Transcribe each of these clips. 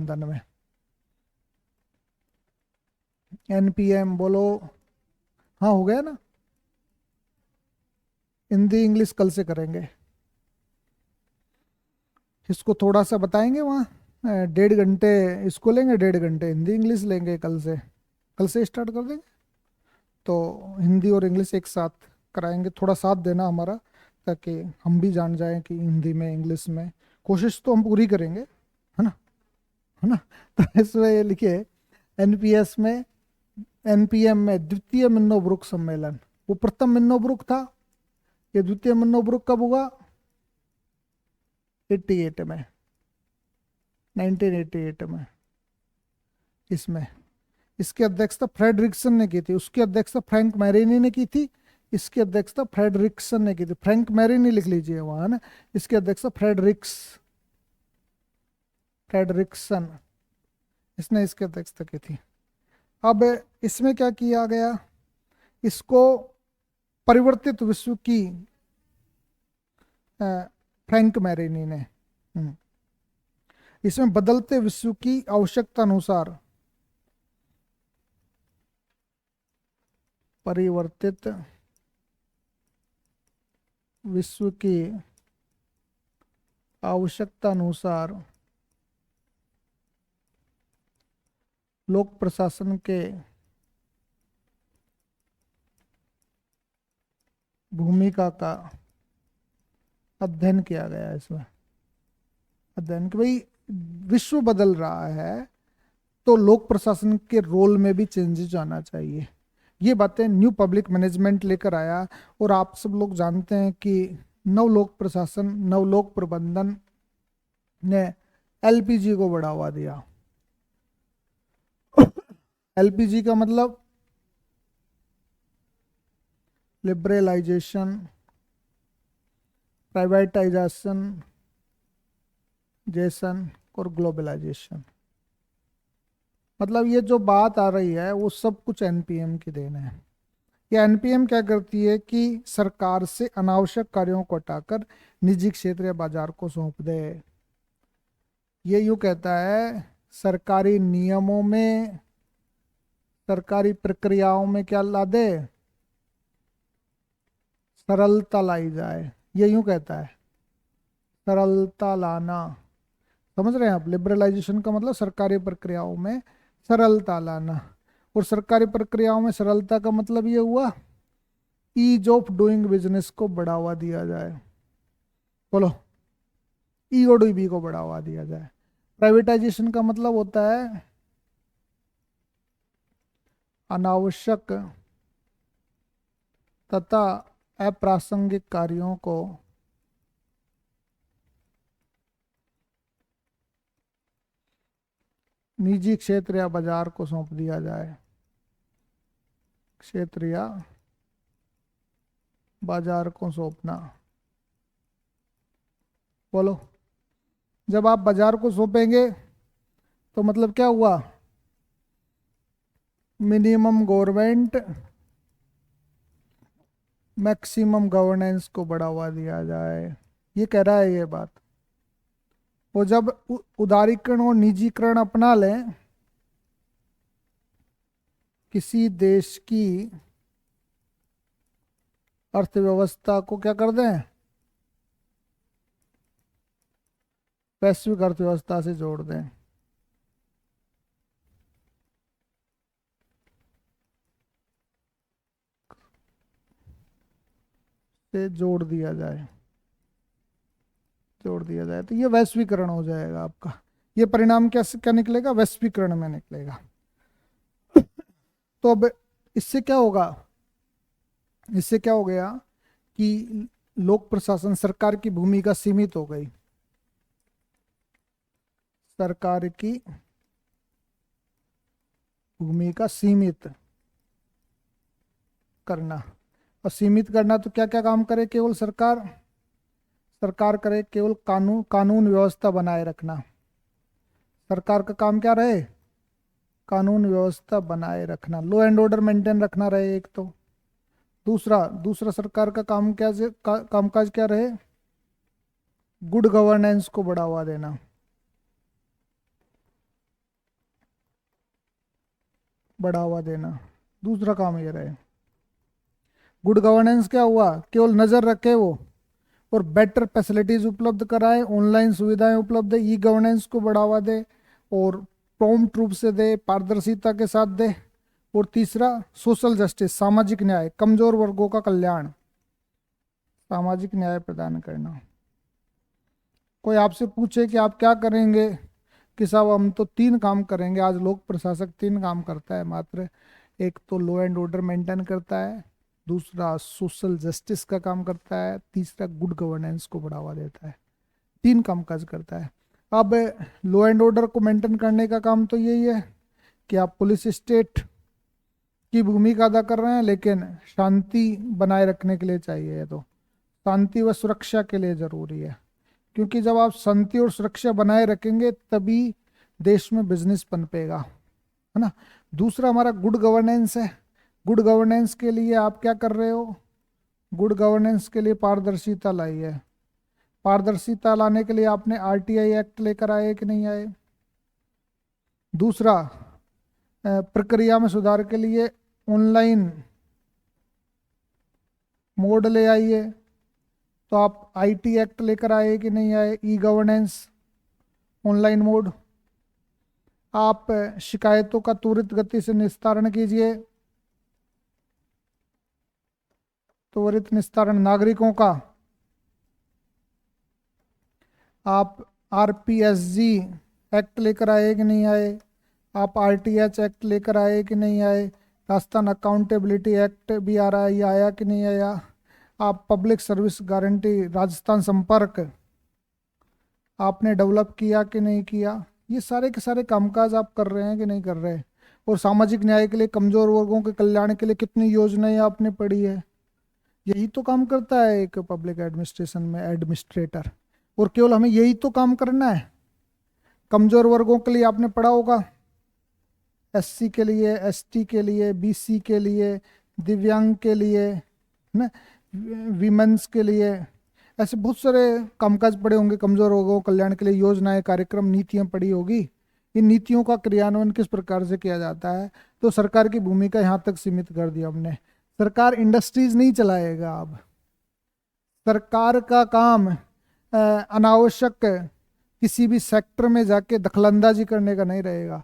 प्रबंधन में। एनपीएम बोलो। हाँ हो गया ना। हिंदी इंग्लिश कल से करेंगे। इसको थोड़ा सा बताएंगे वहाँ। 1.5 घंटे इसको लेंगे, 1.5 घंटे हिंदी इंग्लिश लेंगे कल से। कल से स्टार्ट कर देंगे। तो हिंदी और इंग्लिश एक साथ कराएंगे, थोड़ा साथ देना हमारा, ताकि हम भी जान जाएं कि हिंदी में इंग्लिश में। कोशिश तो हम पूरी करेंगे, है ना, है ना। तो इसमें ये लिखे एनपीएस में, एनपीएम में द्वितीय मिन्नोब्रुक सम्मेलन। वो प्रथम मिन्नोब्रुक था, ये द्वितीय मिन्नोब्रुक कब हुआ? 88 में, 1988 में। इसमें इसकी अध्यक्षता फ्रेडरिक्सन ने की थी, उसकी अध्यक्षता फ्रैंक मैरिनी ने की थी, इसकी अध्यक्षता फ्रेडरिक्सन ने की थी। फ्रैंक मैरिनी लिख लीजिए वहां ना। इसकी अध्यक्षता फ्रेडरिक्सन, इसने इसकी अध्यक्षता की थी। अब इसमें क्या किया गया, इसको परिवर्तित विश्व की फ्रैंक मैरिनी ने। इसमें बदलते विश्व की आवश्यकता अनुसार परिवर्तित विश्व की आवश्यकता अनुसार लोक प्रशासन के भूमिका का अध्ययन किया गया है। इसमें अध्ययन कि भाई विश्व बदल रहा है, तो लोक प्रशासन के रोल में भी चेंजेस आना चाहिए। ये बातें न्यू पब्लिक मैनेजमेंट लेकर आया। और आप सब लोग जानते हैं कि नवलोक प्रशासन, नवलोक प्रबंधन ने एलपीजी को बढ़ावा दिया। एलपीजी का मतलब लिबरलाइजेशन, प्राइवेटाइजेशन, जैसन और ग्लोबलाइजेशन। मतलब ये जो बात आ रही है वो सब कुछ एनपीएम की देन है। ये एनपीएम क्या करती है कि सरकार से अनावश्यक कार्यों को हटाकर निजी क्षेत्र या बाजार को सौंप दे। ये यूं कहता है सरकारी नियमों में, सरकारी प्रक्रियाओं में क्या ला दे, सरलता लाई जाए। ये यूं कहता है, सरलता लाना। समझ रहे हैं आप? लिबरलाइजेशन का मतलब सरकारी प्रक्रियाओं में सरलता लाना। और सरकारी प्रक्रियाओं में सरलता का मतलब ये हुआ ईज ऑफ डूइंग बिजनेस को बढ़ावा दिया जाए। बोलो, ईओडीबी को बढ़ावा दिया जाए। प्राइवेटाइजेशन का मतलब होता है अनावश्यक तथा अप्रासंगिक कार्यों को निजी क्षेत्र या बाजार को सौंप दिया जाए। क्षेत्र या बाजार को सौंपना। बोलो, जब आप बाजार को सौंपेंगे तो मतलब क्या हुआ? मिनिमम गवर्नमेंट, मैक्सिमम गवर्नेंस को बढ़ावा दिया जाए। ये कह रहा है ये बात। वो जब उदारीकरण और निजीकरण अपना लें किसी देश की अर्थव्यवस्था को, क्या कर दें, वैश्विक अर्थव्यवस्था से जोड़ दें। से जोड़ दिया जाए, जोड़ दिया जाए तो ये वैश्वीकरण हो जाएगा आपका। ये परिणाम क्या क्या निकलेगा? वैश्वीकरण में निकलेगा। तो अब इससे क्या होगा? इससे क्या हो गया कि लोक प्रशासन, सरकार की भूमिका सीमित हो गई। सरकार की भूमिका सीमित करना। और सीमित करना तो क्या क्या काम करे केवल सरकार? सरकार करे केवल कानून व्यवस्था बनाए रखना। सरकार का काम क्या रहे? कानून व्यवस्था बनाए रखना, लॉ एंड ऑर्डर मेंटेन रखना रहे एक तो। दूसरा दूसरा सरकार का काम क्या कामकाज क्या रहे? गुड गवर्नेंस को बढ़ावा देना। बढ़ावा देना, दूसरा काम ये रहे। गुड गवर्नेंस क्या हुआ, केवल नजर रखे वो और बेटर फैसिलिटीज उपलब्ध कराए, ऑनलाइन सुविधाएं उपलब्ध है, ई गवर्नेंस को बढ़ावा दे और प्रॉम्प्ट रूप से दे, पारदर्शिता के साथ दे। और तीसरा सोशल जस्टिस, सामाजिक न्याय, कमजोर वर्गों का कल्याण, सामाजिक न्याय प्रदान करना। कोई आपसे पूछे कि आप क्या करेंगे, कि साहब हम तो 3 काम करेंगे, आज लोक प्रशासक 3 काम करता है मात्र। एक तो लॉ एंड ऑर्डर मेंटेन करता है, दूसरा सोशल जस्टिस का काम करता है, तीसरा गुड गवर्नेंस को बढ़ावा देता है। 3 काम काज करता है। अब लॉ एंड ऑर्डर को मेंटेन करने का काम तो यही है कि आप पुलिस स्टेट की भूमिका अदा कर रहे हैं, लेकिन शांति बनाए रखने के लिए चाहिए। ये तो शांति व सुरक्षा के लिए जरूरी है, क्योंकि जब आप शांति और सुरक्षा बनाए रखेंगे तभी देश में बिजनेस पनपेगा, है ना। दूसरा हमारा गुड गवर्नेंस है। गुड गवर्नेंस के लिए आप क्या कर रहे हो, गुड गवर्नेंस के लिए पारदर्शिता लाई है। पारदर्शिता लाने के लिए आपने आरटीआई एक्ट लेकर आए कि नहीं आए। दूसरा प्रक्रिया में सुधार के लिए ऑनलाइन मोड ले आइए। तो आप आईटी एक्ट लेकर आए कि नहीं आए, ई गवर्नेंस, ऑनलाइन मोड। आप शिकायतों का त्वरित गति से निस्तारण कीजिए, त्वरित निस्तारण नागरिकों का। आप आरपीएसजी एक्ट लेकर आए कि नहीं आए, आप आरटीएच एक्ट लेकर आए कि नहीं आए, राजस्थान अकाउंटेबिलिटी एक्ट भी आ रहा है, ये आया कि नहीं आया। आप पब्लिक सर्विस गारंटी राजस्थान संपर्क आपने डेवलप किया कि नहीं किया। ये सारे के सारे कामकाज आप कर रहे हैं कि नहीं कर रहे। और सामाजिक न्याय के लिए, कमजोर वर्गों के कल्याण के लिए कितनी योजनाएं आपने पढ़ी है। यही तो काम करता है एक पब्लिक एडमिनिस्ट्रेशन में एडमिनिस्ट्रेटर, और केवल हमें यही तो काम करना है। कमजोर वर्गों के लिए आपने पढ़ा होगा, एससी के लिए, एसटी के लिए, बीसी के लिए, दिव्यांग के लिए, है ना, विमेंस के लिए, ऐसे बहुत सारे कामकाज पड़े होंगे। कमजोर वर्गों के कल्याण के लिए योजनाएं, कार्यक्रम, नीतियां पड़ी होगी। इन नीतियों का क्रियान्वयन किस प्रकार से किया जाता है। तो सरकार की भूमिका यहाँ तक सीमित कर दी हमने। सरकार इंडस्ट्रीज नहीं चलाएगा। अब सरकार का काम अनावश्यक किसी भी सेक्टर में जाके दखलंदाजी करने का नहीं रहेगा।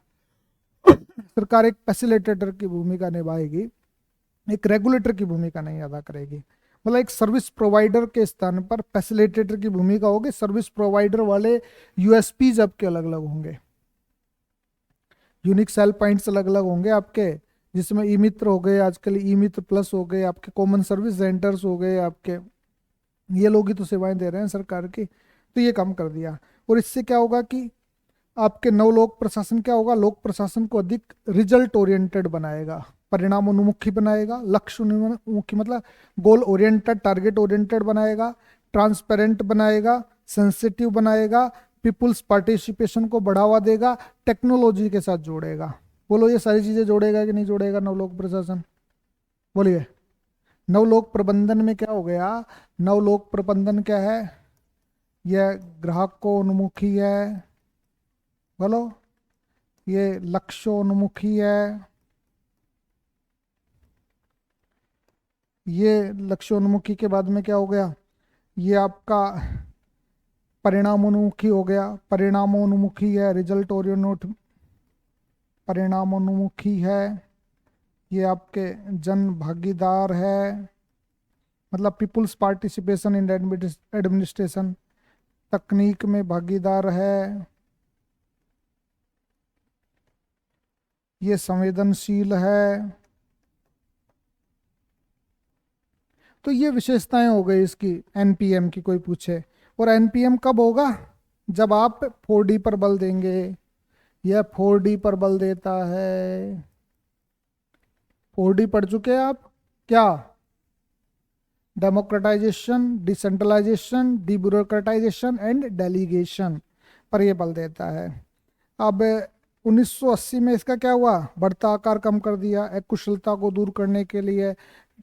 सरकार एक फैसिलिटेटर की भूमिका निभाएगी, एक रेगुलेटर की भूमिका नहीं अदा करेगी। मतलब एक सर्विस प्रोवाइडर के स्थान पर फैसिलिटेटर की भूमिका होगी। सर्विस प्रोवाइडर वाले यूएसपीज आपके अलग अलग होंगे, यूनिक सेल पॉइंट्स अलग अलग होंगे आपके, जिसमें ई मित्र हो गए, आजकल ई मित्र प्लस हो गए, आपके कॉमन सर्विस सेंटर्स हो गए आपके। ये लोग ही तो सेवाएं दे रहे हैं सरकार की। तो ये काम कर दिया। और इससे क्या होगा कि आपके नव लोक प्रशासन क्या होगा, लोक प्रशासन को अधिक रिजल्ट ओरिएंटेड बनाएगा, परिणाम उन्मुखी बनाएगा, लक्ष्य उन्मुखी मतलब गोल ओरिएंटेड, टारगेट ओरिएंटेड बनाएगा, ट्रांसपेरेंट बनाएगा, सेंसिटिव बनाएगा, पीपुल्स पार्टिसिपेशन को बढ़ावा देगा, टेक्नोलॉजी के साथ जोड़ेगा। बोलो ये सारी चीजें जोड़ेगा कि नहीं जोड़ेगा नवलोक प्रशासन, बोलिए। नवलोक प्रबंधन में क्या हो गया, नवलोक प्रबंधन क्या है, यह ग्राहक को उन्मुखी है, बोलो, ये लक्ष्योन्मुखी है, ये लक्ष्योन्मुखी के बाद में क्या हो गया, ये आपका परिणामोन्मुखी हो गया, परिणामोन्मुखी है, रिजल्ट ओरिएंटेड, परिणामोन्मुखी है, ये आपके जन भागीदार है, मतलब पीपुल्स पार्टिसिपेशन इन एडमिनिस्ट्रेशन, तकनीक में भागीदार है, ये संवेदनशील है। तो ये विशेषताएं हो गई इसकी एनपीएम की, कोई पूछे। और एनपीएम कब होगा, जब आप 4D पर बल देंगे। यह 4D पर बल देता है। 4D पढ़ चुके हैं आप क्या, डेमोक्रेटाइजेशन, डिसेंट्रलाइजेशन, डिब्यूरोक्रेटाइजेशन एंड डेलीगेशन पर यह बल देता है। अब 1980 में इसका क्या हुआ, बढ़ता आकार कम कर दिया, अकुशलता को दूर करने के लिए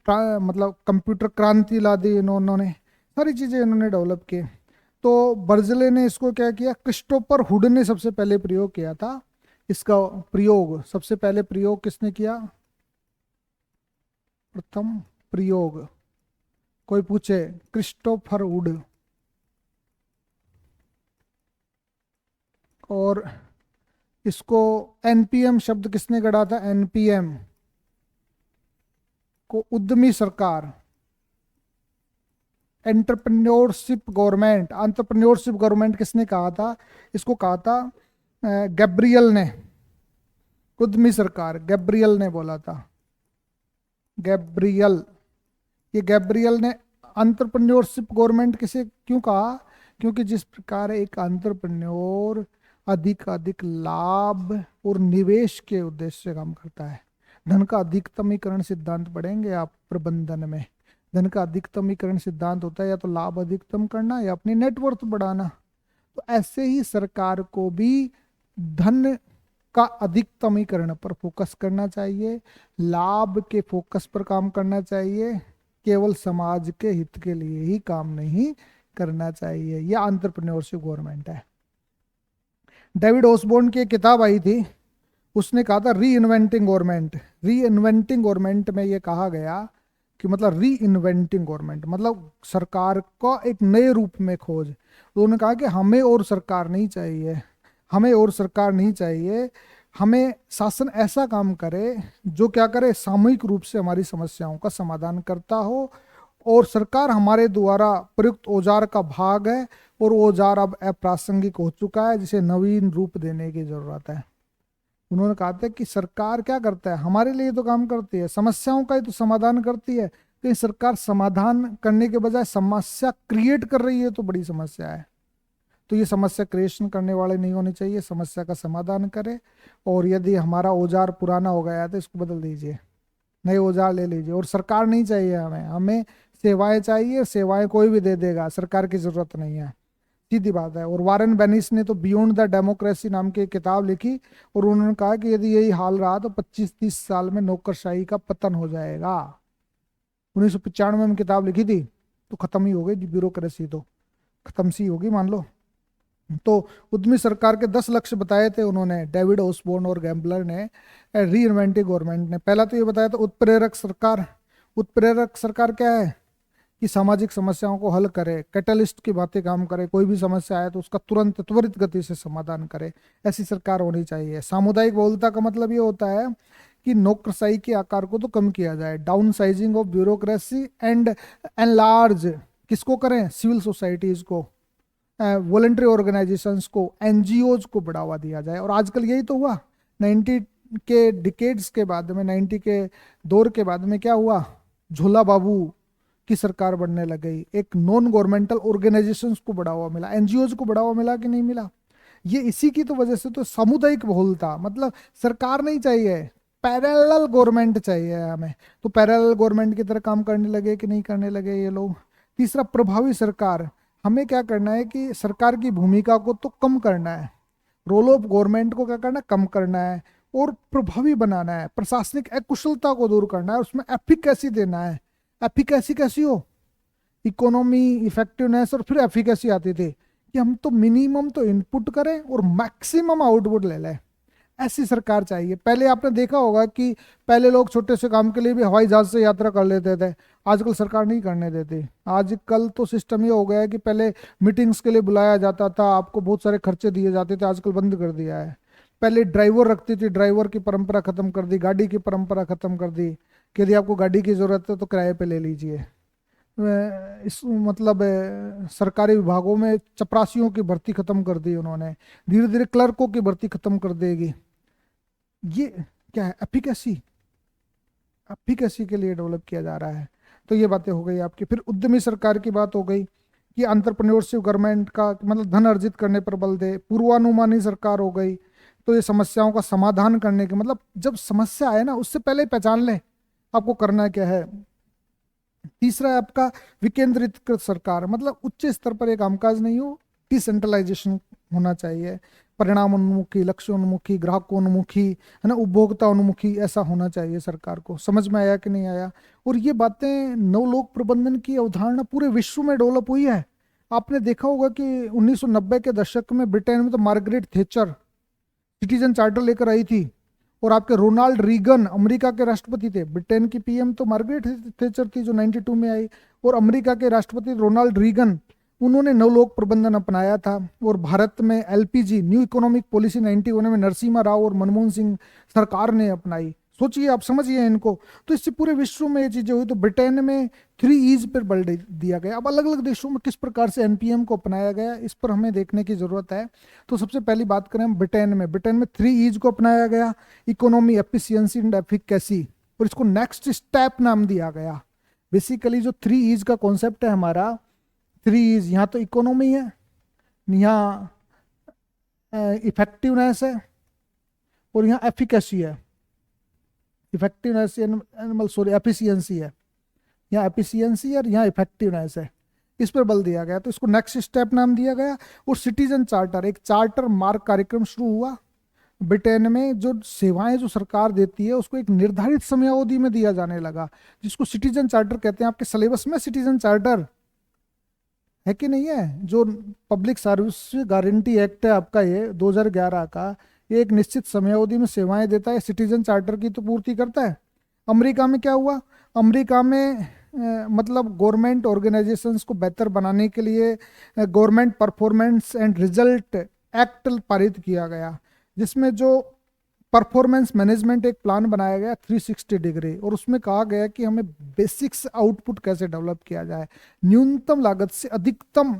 मतलब कंप्यूटर क्रांति ला दी इन्होंने, सारी चीजें इन्होंने डेवलप की। तो बर्जले ने इसको क्या किया, क्रिस्टोफर हुड ने सबसे पहले प्रयोग किया था इसका प्रयोग, सबसे पहले प्रयोग किसने किया? प्रथम प्रयोग कोई पूछे, क्रिस्टोफर वुड। और इसको एनपीएम शब्द किसने गढ़ा था? एनपीएम को उद्यमी सरकार, एंटरप्रेन्योरशिप गवर्नमेंट, एंटरप्रेन्योरशिप गवर्नमेंट किसने कहा था? इसको कहा था गैब्रियल ने। उद्यमी सरकार गैब्रियल ने बोला था, गैब्रियल। ये गैब्रियल ने एंटरप्रेन्योरशिप गवर्नमेंट किसे क्यों कहा? क्योंकि जिस प्रकार एक एंटरप्रेन्योर अधिक लाभ और निवेश के उद्देश्य से काम करता है, धन का अधिकतमीकरण सिद्धांत पढ़ेंगे आप प्रबंधन में। धन का अधिकतमीकरण सिद्धांत होता है या तो लाभ अधिकतम करना या अपनी नेटवर्थ बढ़ाना। तो ऐसे ही सरकार को भी धन का अधिकतमीकरण पर फोकस करना चाहिए, लाभ के फोकस पर काम करना चाहिए, केवल समाज के हित के लिए ही काम नहीं करना चाहिए। यह एंटरप्रेन्योरशिप गवर्नमेंट है। डेविड ओसबोर्न की एक किताब आई थी, उसने कहा था री इन्वेंटिंग गवर्नमेंट। री इन्वेंटिंग गवर्नमेंट में यह कहा गया कि मतलब री इन्वेंटिंग गवर्नमेंट मतलब सरकार का एक नए रूप में खोज। तो उन्होंने कहा कि हमें और सरकार नहीं चाहिए, हमें और सरकार नहीं चाहिए, हमें शासन ऐसा काम करे जो क्या करे, सामूहिक रूप से हमारी समस्याओं का समाधान करता हो, और सरकार हमारे द्वारा प्रयुक्त औजार का भाग है, और औजार अब अप्रासंगिक हो चुका है, जिसे नवीन रूप देने की जरूरत है। उन्होंने कहा था कि सरकार क्या करता है, हमारे लिए तो काम करती है, समस्याओं का ही तो समाधान करती है। कहीं सरकार समाधान करने के बजाय समस्या क्रिएट कर रही है तो बड़ी समस्या है। तो ये समस्या क्रिएशन करने वाले नहीं होने चाहिए, समस्या का समाधान करे। और यदि हमारा औजार पुराना हो गया है तो इसको बदल दीजिए, नए औजार ले लीजिए। और सरकार नहीं चाहिए हमें, हमें सेवाएं चाहिए, सेवाएं कोई भी दे देगा, सरकार की जरूरत नहीं है, सीधी बात है। और वारेन बेनिस ने तो बियॉन्ड द डेमोक्रेसी नाम की एक किताब लिखी, और उन्होंने कहा कि यदि यही हाल रहा तो 25-30 साल में नौकरशाही का पतन हो जाएगा। 1995 में किताब लिखी थी, तो खत्म ही हो गई ब्यूरोक्रेसी, तो खत्म सी होगी मान लो। तो उद्यमी सरकार के 10 लक्ष्य बताए थे उन्होंने, डेविड ओसबोर्न और गैम्बलर ने, री इन्वेंटिंग गवर्नमेंट ने। पहला तो ये बताया था उत्प्रेरक सरकार। उत्प्रेरक सरकार क्या है कि सामाजिक समस्याओं को हल करे, कैटलिस्ट की बातें काम करे, कोई भी समस्या आए तो उसका तुरंत त्वरित गति से समाधान करे, ऐसी सरकार होनी चाहिए। सामुदायिक बहुलता का मतलब ये होता है कि नौकरशाही के आकार को तो कम किया जाए, down sizing of bureaucracy and enlarge, किसको करें, सिविल सोसाइटीज को, वॉलेंट्री ऑर्गेनाइजेशंस को, एनजीओज को बढ़ावा दिया जाए। और आजकल यही तो हुआ, 90 के डिकेड्स के बाद में, 90 के दौर के बाद में क्या हुआ, झोला बाबू की सरकार बनने लग गई, एक नॉन गवर्नमेंटल ऑर्गेनाइजेशंस को बढ़ावा मिला, एनजीओज को बढ़ावा मिला कि नहीं मिला? ये इसी की तो वजह से तो सामुदायिक बहुलता, मतलब सरकार नहीं चाहिए, पैरेलल गवर्नमेंट चाहिए हमें। तो पैरेलल गवर्नमेंट की तरह काम करने लगे कि नहीं करने लगे ये लोग। तीसरा, प्रभावी सरकार। हमें क्या करना है कि सरकार की भूमिका को तो कम करना है, रोल ऑफ गवर्नमेंट को क्या करना है, कम करना है, और प्रभावी बनाना है, प्रशासनिक अकुशलता को दूर करना है, उसमें एफिकेसी देना है। एफिकेसी कैसी हो, इकोनॉमी, इफेक्टिवनेस, और फिर एफिकेसी आती थी कि हम तो मिनिमम तो इनपुट करें और मैक्सिमम आउटपुट ले लें, ऐसी सरकार चाहिए। पहले आपने देखा होगा कि पहले लोग छोटे से काम के लिए भी हवाई जहाज से यात्रा कर लेते थे, आजकल सरकार नहीं करने देती। आजकल तो सिस्टम ये हो गया है कि पहले मीटिंग्स के लिए बुलाया जाता था, आपको बहुत सारे खर्चे दिए जाते थे, आजकल बंद कर दिया है। पहले ड्राइवर रखती थी, ड्राइवर की परंपरा खत्म कर दी, गाड़ी की परंपरा खत्म कर दी कि यदि आपको गाड़ी की जरूरत है तो किराए पे ले लीजिए। इस मतलब सरकारी विभागों में चपरासियों की भर्ती खत्म कर दी उन्होंने, धीरे धीरे क्लर्कों की भर्ती खत्म कर देगी। ये क्या है, एफिकेसी, एफिकेसी के लिए डेवलप किया जा रहा है। तो ये बातें हो गई आपकी। फिर उद्यमी सरकार की बात हो गई कि एंटरप्रेन्योरशिप गवर्नमेंट का मतलब धन अर्जित करने पर बल दे। पूर्वानुमानी सरकार हो गई, तो ये समस्याओं का समाधान करने के मतलब जब समस्या आए ना उससे पहले पहचान ले आपको करना क्या है। तीसरा है आपका विकेंद्रीकृत सरकार, मतलब उच्च स्तर पर एक कामकाज नहीं हो, डिसेंट्रलाइजेशन होना चाहिए, परिणाम उन्मुखी, लक्ष्य उन्मुखी, ग्राहक उन्मुखी, है ना, उपभोक्ता उन्मुखी, ऐसा होना चाहिए सरकार को। समझ में आया कि नहीं आया? और ये बातें नवलोक प्रबंधन की अवधारणा पूरे विश्व में डेवलप हुई है। आपने देखा होगा कि 1990 के दशक में ब्रिटेन में तो मार्गरेट थेचर सिटीजन चार्टर लेकर आई थी। और आपके रोनाल्ड रीगन अमेरिका के राष्ट्रपति थे। ब्रिटेन की पीएम तो मार्गरेट थैचर थी जो 92 में आई, और अमेरिका के राष्ट्रपति रोनाल्ड रीगन, उन्होंने नवलोक प्रबंधन अपनाया था। और भारत में एलपीजी न्यू इकोनॉमिक पॉलिसी 91 में नरसिम्हा राव और मनमोहन सिंह सरकार ने अपनाई। सोचिए, आप समझिए इनको। तो इससे पूरे विश्व में ये चीजें हुई। तो ब्रिटेन में 3 E's पर बल दिया गया। अब अलग अलग देशों में किस प्रकार से एनपीएम को अपनाया गया, इस पर हमें देखने की जरूरत है। तो सबसे पहली बात करें हम ब्रिटेन में 3 E's को अपनाया गया, इकोनॉमी, एफिशिएंसी एंड एफिकेसी। और इसको नेक्स्ट स्टेप नाम दिया गया। बेसिकली जो 3 E's का कॉन्सेप्ट है हमारा, 3 E's, यहाँ तो इकोनॉमी है, यहाँ इफेक्टिवनेस है, और यहाँ एफिकेसी है। इफेक्टिवनेस एनिमल सॉरी एफिशिएंसी है, यहाँ एफिशिएंसी और यहाँ इफेक्टिवनेस है। इस पर बल दिया गया, तो इसको नेक्स्ट स्टेप नाम दिया गया। और सिटीजन चार्टर, एक चार्टर मार्क कार्यक्रम शुरू हुआ ब्रिटेन में। जो सेवाएं जो सरकार देती है उसको एक निर्धारित समयावधि में दिया जाने लगा, जिसको सिटीजन चार्टर कहते हैं। आपके सिलेबस में सिटीजन चार्टर है कि नहीं है? जो पब्लिक सर्विस गारंटी एक्ट है आपका, ये 2011 का, ये एक निश्चित समयावधि में सेवाएं देता है। सिटीजन चार्टर की तो पूर्ति करता है। अमेरिका में क्या हुआ? अमेरिका में मतलब गवर्नमेंट ऑर्गेनाइजेशंस को बेहतर बनाने के लिए government performance and result act पारित किया गया, जिसमें जो परफॉर्मेंस मैनेजमेंट एक प्लान बनाया गया 360 डिग्री। और उसमें कहा गया कि हमें बेसिक्स आउटपुट कैसे डेवलप किया जाए, न्यूनतम लागत से अधिकतम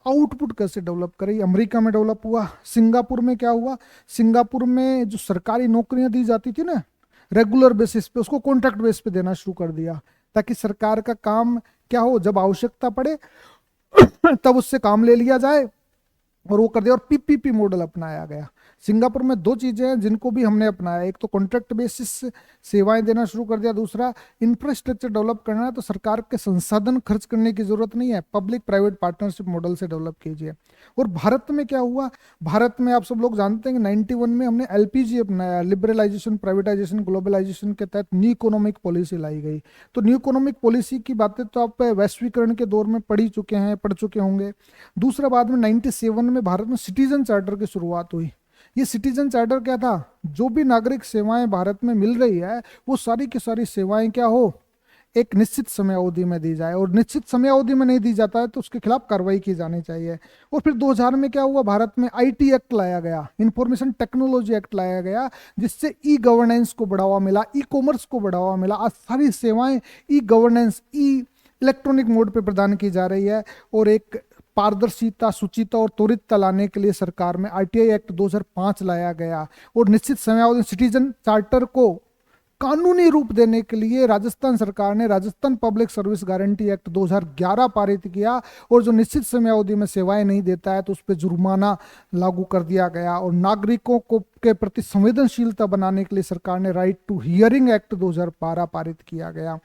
आउटपुट कैसे डेवलप करें। ये अमेरिका में डेवलप हुआ। सिंगापुर में क्या हुआ? सिंगापुर में जो सरकारी नौकरियां दी जाती थी ना रेगुलर बेसिस पे, उसको कॉन्ट्रैक्ट बेस पे देना शुरू कर दिया, ताकि सरकार का काम क्या हो, जब आवश्यकता पड़े तब उससे काम ले लिया जाए, और वो कर दिया। और पीपीपी मॉडल अपनाया गया। सिंगापुर में 2 चीजें हैं जिनको भी हमने अपनाया, एक तो कॉन्ट्रैक्ट बेसिस सेवाएं देना शुरू कर दिया, दूसरा इंफ्रास्ट्रक्चर डेवलप करना है तो सरकार के संसाधन खर्च करने की जरूरत नहीं है, पब्लिक प्राइवेट पार्टनरशिप मॉडल से डेवलप कीजिए। और भारत में क्या हुआ? भारत में आप सब लोग जानते हैं कि 91 में हमने एलपीजी अपनाया, लिबरलाइजेशन, प्राइवेटाइजेशन, ग्लोबलाइजेशन के तहत न्यू इकोनॉमिक पॉलिसी लाई गई। तो न्यू इकोनॉमिक पॉलिसी की बातें तो आप वैश्वीकरण के दौर में पढ़ चुके होंगे। दूसरा, बाद में 97 में भारत में सिटीजन चार्टर की शुरुआत हुई। ये सिटीजन चार्टर क्या था? जो भी नागरिक सेवाएं भारत में मिल रही है वो सारी की सारी सेवाएं क्या हो, एक निश्चित समयावधि में दी जाए, और निश्चित समयावधि में नहीं दी जाता है तो उसके खिलाफ कार्रवाई की जानी चाहिए। और फिर 2000 में क्या हुआ? भारत में आईटी एक्ट लाया गया, इंफॉर्मेशन टेक्नोलॉजी एक्ट लाया गया, जिससे ई गवर्नेंस को बढ़ावा मिला, ई कॉमर्स को बढ़ावा मिला। आज सारी सेवाएं ई गवर्नेंस, ई इलेक्ट्रॉनिक मोड पे प्रदान की जा रही है। और एक पारदर्शिता, शुचिता और त्वरितता लाने के लिए सरकार में आरटीआई एक्ट 2005 लाया गया। और निश्चित समयावधि सिटीजन चार्टर को कानूनी रूप देने के लिए राजस्थान सरकार ने Rajasthan public service guarantee act 2011 पारित किया। और जो निश्चित समयावधि में सेवाएं नहीं देता है तो उस पर जुर्माना लागू कर दिया गया। और नागरिकों को के प्रति संवेदनशीलता बनाने के लिए सरकार ने राइट टू हियरिंग एक्ट 2012 पारित किया गया।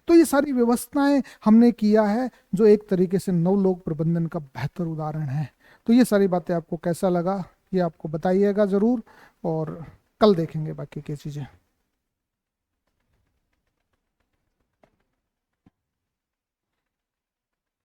तो ये सारी व्यवस्थाएं हमने किया है, जो एक तरीके से नवलोक प्रबंधन का बेहतर उदाहरण है। तो ये सारी बातें आपको कैसा लगा, ये आपको बताइएगा जरूर, और कल देखेंगे बाकी की चीजें।